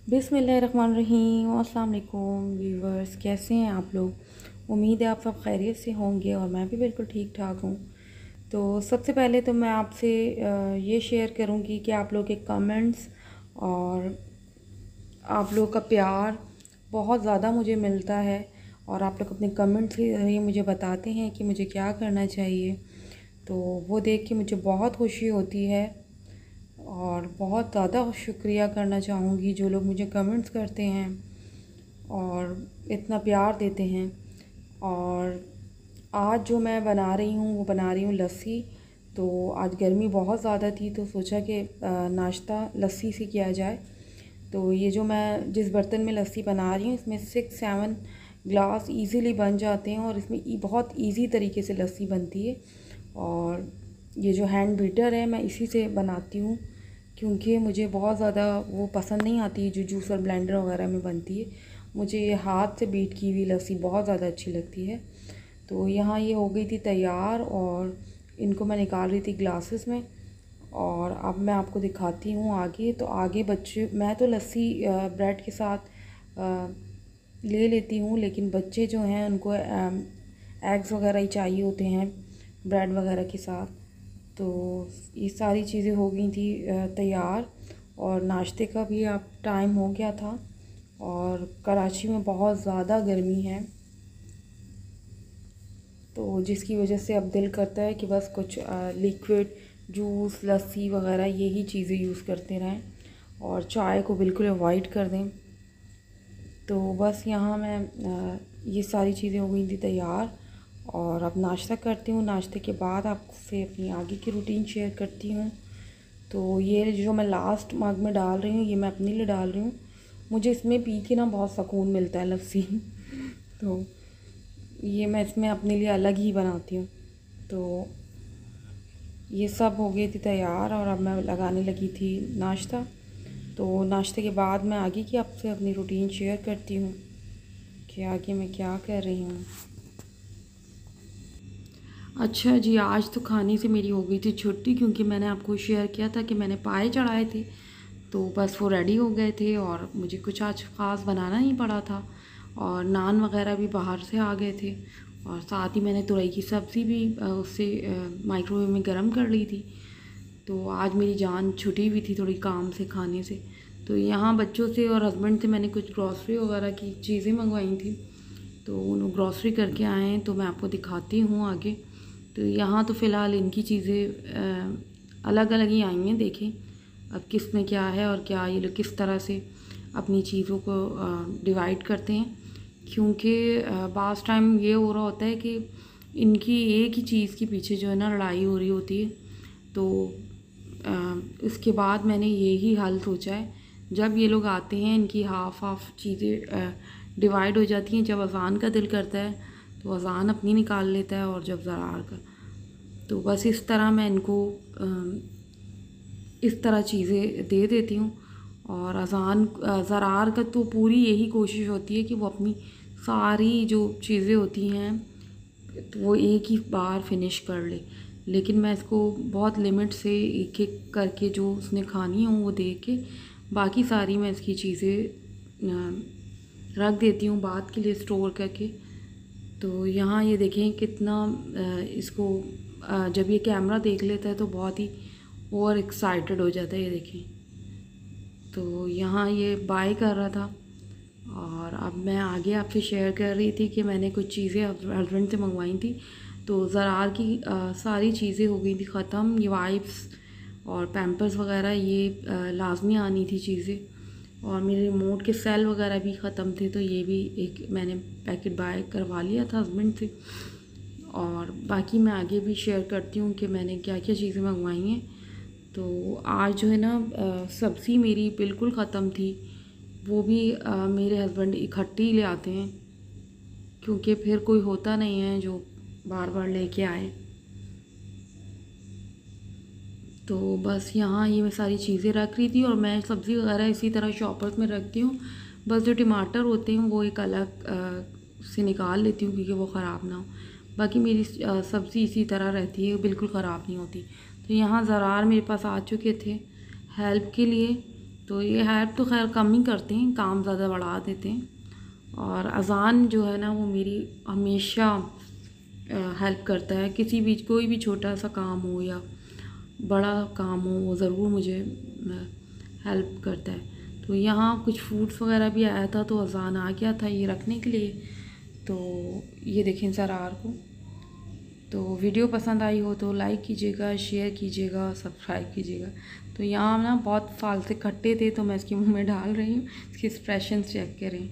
बिस्मिल्लाहिर्रहमानिर्रहीम। अस्सलाम वालेकुम व्यूवर्स, कैसे हैं आप लोग। उम्मीद है आप सब खैरियत से होंगे और मैं भी बिल्कुल ठीक ठाक हूँ। तो सबसे पहले तो मैं आपसे ये शेयर करूँगी कि आप लोग के कमेंट्स और आप लोग का प्यार बहुत ज़्यादा मुझे मिलता है और आप लोग अपने कमेंट्स के ज़रिए मुझे बताते हैं कि मुझे क्या करना चाहिए। तो वो देख के मुझे बहुत खुशी होती है और बहुत ज़्यादा शुक्रिया करना चाहूँगी जो लोग मुझे कमेंट्स करते हैं और इतना प्यार देते हैं। और आज जो मैं बना रही हूँ वो बना रही हूँ लस्सी। तो आज गर्मी बहुत ज़्यादा थी तो सोचा कि नाश्ता लस्सी से किया जाए। तो ये जो मैं जिस बर्तन में लस्सी बना रही हूँ इसमें 6-7 ग्लास इजीली बन जाते हैं और इसमें बहुत इजी तरीके से लस्सी बनती है। और ये जो हैंड बीटर है मैं इसी से बनाती हूँ क्योंकि मुझे बहुत ज़्यादा वो पसंद नहीं आती जो जूसर ब्लेंडर वगैरह में बनती है। मुझे ये हाथ से बीट की हुई लस्सी बहुत ज़्यादा अच्छी लगती है। तो यहाँ ये हो गई थी तैयार और इनको मैं निकाल रही थी ग्लासेस में। और अब मैं आपको दिखाती हूँ आगे। तो आगे बच्चे, मैं तो लस्सी ब्रेड के साथ ले लेती हूँ, लेकिन बच्चे जो हैं उनको एग्स वगैरह ही चाहिए होते हैं ब्रेड वगैरह के साथ। तो ये सारी चीज़ें हो गई थी तैयार और नाश्ते का भी अब टाइम हो गया था। और कराची में बहुत ज़्यादा गर्मी है तो जिसकी वजह से अब दिल करता है कि बस कुछ लिक्विड जूस लस्सी वगैरह यही चीज़ें यूज़ करते रहें और चाय को बिल्कुल अवॉइड कर दें। तो बस यहाँ मैं ये सारी चीज़ें हो गई थी तैयार और अब नाश्ता करती हूँ। नाश्ते के बाद आपसे अपनी आगे की रूटीन शेयर करती हूँ। तो ये जो मैं लास्ट मग में डाल रही हूँ ये मैं अपने लिए डाल रही हूँ। मुझे इसमें पी के ना बहुत सुकून मिलता है लस्सी तो ये मैं इसमें अपने लिए अलग ही बनाती हूँ। तो ये सब हो गई थी तैयार और अब मैं लगाने लगी थी नाश्ता। तो नाश्ते के बाद मैं आगे की आपसे अपनी रूटीन शेयर करती हूँ कि आगे मैं क्या कर रही हूँ। अच्छा जी, आज तो खाने से मेरी हो गई थी छुट्टी क्योंकि मैंने आपको शेयर किया था कि मैंने पाए चढ़ाए थे। तो बस वो रेडी हो गए थे और मुझे कुछ आज ख़ास बनाना नहीं पड़ा था और नान वगैरह भी बाहर से आ गए थे। और साथ ही मैंने तुरई की सब्ज़ी भी उससे माइक्रोवेव में गर्म कर ली थी। तो आज मेरी जान छुटी हुई थी थोड़ी काम से खाने से। तो यहाँ बच्चों से और हस्बैंड से मैंने कुछ ग्रॉसरी वगैरह की चीज़ें मंगवाई थी। तो उन ग्रॉसरी करके आए हैं तो मैं आपको दिखाती हूँ आगे। तो यहाँ तो फ़िलहाल इनकी चीज़ें अलग अलग ही आई हैं। देखें अब किस में क्या है और क्या ये लोग किस तरह से अपनी चीज़ों को डिवाइड करते हैं। क्योंकि बास टाइम ये हो रहा होता है कि इनकी एक ही चीज़ के पीछे जो है ना लड़ाई हो रही होती है। तो इसके बाद मैंने यही हल सोचा है, जब ये लोग आते हैं इनकी हाफ़ चीज़ें डिवाइड हो जाती हैं। जब अज़ान का दिल करता है तो अज़ान अपनी निकाल लेता है और जब ज़रार का। तो बस इस तरह मैं इनको इस तरह चीज़ें दे देती हूँ। और अज़ान ज़रार का तो पूरी यही कोशिश होती है कि वो अपनी सारी जो चीज़ें होती हैं तो वो एक ही बार फिनिश कर ले। लेकिन मैं इसको बहुत लिमिट से एक एक करके जो उसने खानी हो वो दे के बाकी सारी मैं इसकी चीज़ें रख देती हूँ बाद के लिए स्टोर करके। तो यहाँ ये देखें कितना इसको जब ये कैमरा देख लेता है तो बहुत ही ओवर एक्साइटेड हो जाता है। ये देखें, तो यहाँ ये बाय कर रहा था और अब मैं आगे आपसे शेयर कर रही थी कि मैंने कुछ चीज़ें हस्बैंड से मंगवाई थी। तो ज़रार की सारी चीज़ें हो गई थी ख़त्म। ये वाइप्स और पैम्पर्स वगैरह ये लाजमी आनी थी चीज़ें। और मेरे रिमोट के सेल वगैरह भी ख़त्म थे तो ये भी एक मैंने पैकेट बाय करवा लिया था हस्बैंड से। और बाकी मैं आगे भी शेयर करती हूँ कि मैंने क्या क्या चीज़ें मंगवाई हैं। तो आज जो है ना सब्ज़ी मेरी बिल्कुल ख़त्म थी, वो भी मेरे हस्बैंड इकट्ठी ले आते हैं क्योंकि फिर कोई होता नहीं है जो बार बार लेके आए। तो बस यहाँ ये मैं सारी चीज़ें रख रही थी और मैं सब्ज़ी वगैरह इसी तरह शॉपर्स में रखती हूँ। बस जो टमाटर होते हैं वो एक अलग से निकाल लेती हूँ क्योंकि वो ख़राब ना हो। बाकी मेरी सब्ज़ी इसी तरह रहती है, बिल्कुल ख़राब नहीं होती। तो यहाँ ज़रार मेरे पास आ चुके थे हेल्प के लिए। तो ये हेल्प तो खैर कम ही करते हैं, काम ज़्यादा बढ़ा देते हैं। और अज़ान जो है ना वो मेरी हमेशा हेल्प करता है, किसी भी कोई भी छोटा सा काम हो या बड़ा काम हो, वो ज़रूर मुझे हेल्प करता है। तो यहाँ कुछ फ्रूट्स वगैरह भी आया था, तो अज़ान आ गया था ये रखने के लिए। तो ये देखें ज़रार को। तो वीडियो पसंद आई हो तो लाइक कीजिएगा, शेयर कीजिएगा, सब्सक्राइब कीजिएगा। तो यहाँ ना बहुत फाल से खट्टे थे, तो मैं इसके मुंह में डाल रही हूँ, इसके एक्सप्रेशन चेक करें।